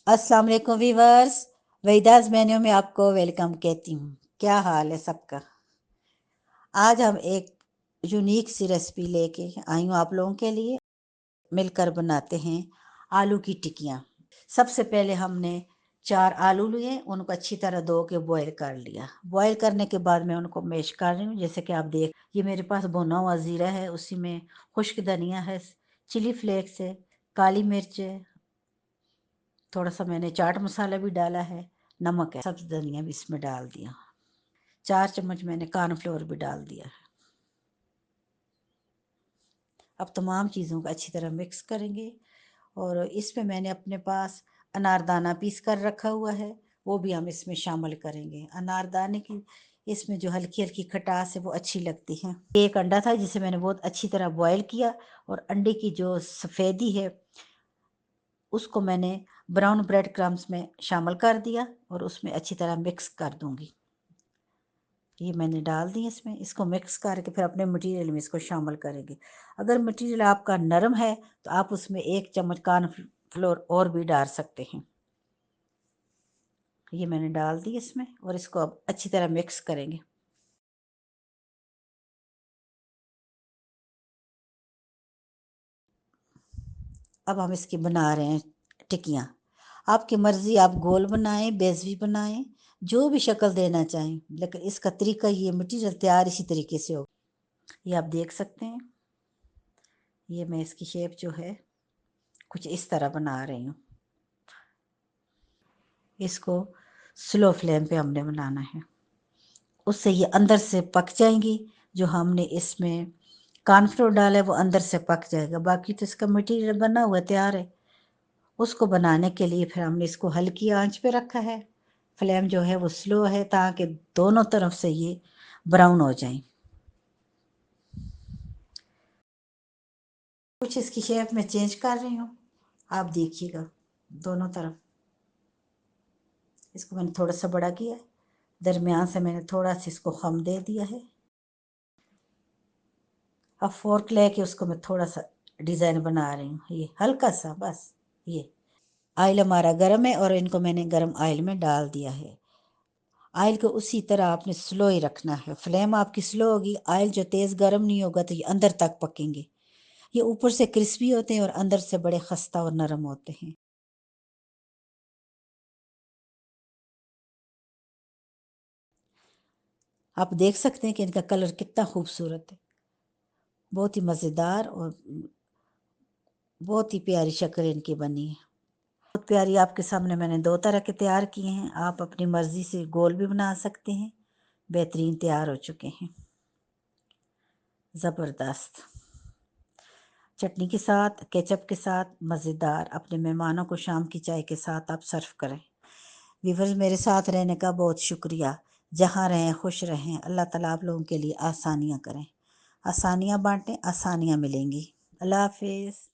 अस्सलाम वालेकुम viewers. वहीदास menu में आपको वेलकम कहती हूँ। क्या हाल है सबका? आज हम एक यूनिक सी रेसिपी लेके आई हूँ आप लोगों के लिए। मिलकर बनाते हैं आलू की टिक्कियाँ। सबसे पहले हमने 4 आलू लिए, उनको अच्छी तरह धो के बॉयल कर लिया। बॉयल करने के बाद मैं उनको मैश कर रही हूँ। जैसे कि आप देख, ये मेरे पास भुना हुआ ज़ीरा है, उसी में खुश्क धनिया है, चिली फ्लेक्स है, काली मिर्च है, थोड़ा सा मैंने चाट मसाला भी डाला है, नमक है, सब्ज़ धनिया भी इसमें डाल दिया। 4 चम्मच मैंने कॉर्नफ्लोर भी डाल दिया है। अब तमाम चीज़ों को अच्छी तरह मिक्स करेंगे और इसमें मैंने अपने पास अनारदाना पीस कर रखा हुआ है, वो भी हम इसमें शामिल करेंगे। अनारदाने की इसमें जो हल्की हल्की खटास है वो अच्छी लगती है। एक अंडा था जिसे मैंने बहुत अच्छी तरह बॉयल किया और अंडे की जो सफ़ेदी है उसको मैंने ब्राउन ब्रेड क्रम्स में शामिल कर दिया और उसमें अच्छी तरह मिक्स कर दूंगी। ये मैंने डाल दी इसमें। इसको मिक्स करके फिर अपने मटेरियल में इसको शामिल करेंगे। अगर मटेरियल आपका नरम है तो आप उसमें 1 चम्मच कॉर्नफ्लोर और भी डाल सकते हैं। ये मैंने डाल दी इसमें और इसको अब अच्छी तरह मिक्स करेंगे। अब हम इसकी बना रहे हैं टिक्कियाँ। आपकी मर्ज़ी, आप गोल बनाएं, बेज़वी बनाएं, जो भी शक्ल देना चाहें, लेकिन इसका तरीका, ये मटेरियल तैयार इसी तरीके से हो। ये आप देख सकते हैं। ये मैं इसकी शेप जो है कुछ इस तरह बना रही हूँ। इसको स्लो फ्लेम पे हमने बनाना है, उससे ये अंदर से पक जाएंगी। जो हमने इसमें कॉर्नफ्लोर डाला है वो अंदर से पक जाएगा। बाकी तो इसका मटेरियल बना हुआ तैयार है। उसको बनाने के लिए फिर हमने इसको हल्की आंच पे रखा है। फ्लेम जो है वो स्लो है ताकि दोनों तरफ से ये ब्राउन हो जाए। कुछ इसकी शेप में चेंज कर रही हूँ, आप देखिएगा। दोनों तरफ इसको मैंने थोड़ा सा बड़ा किया, दरमियान से मैंने थोड़ा सा इसको खम दे दिया है। अब फोर्क लेके उसको मैं थोड़ा सा डिज़ाइन बना रही हूँ, ये हल्का सा बस। ये ऑयल हमारा गर्म है और इनको मैंने गर्म ऑयल में डाल दिया है। ऑयल को उसी तरह आपने स्लो ही रखना है। फ्लेम आपकी स्लो होगी, ऑयल जो तेज़ गर्म नहीं होगा तो ये अंदर तक पकेंगे। ये ऊपर से क्रिस्पी होते हैं और अंदर से बड़े खस्ता और नरम होते हैं। आप देख सकते हैं कि इनका कलर कितना खूबसूरत है। बहुत ही मज़ेदार और बहुत ही प्यारी शक्ल इनकी बनी है। बहुत प्यारी। आपके सामने मैंने 2 तरह के तैयार किए हैं। आप अपनी मर्ज़ी से गोल भी बना सकते हैं। बेहतरीन तैयार हो चुके हैं, ज़बरदस्त। चटनी के साथ, केचप के साथ मज़ेदार। अपने मेहमानों को शाम की चाय के साथ आप सर्व करें। व्यूअर्स, मेरे साथ रहने का बहुत शुक्रिया। जहाँ रहें खुश रहें। अल्लाह ताला आप लोगों के लिए आसानियाँ करें। आसानियाँ बाँटें, आसानियाँ मिलेंगी। अल्लाह हाफ़िज़।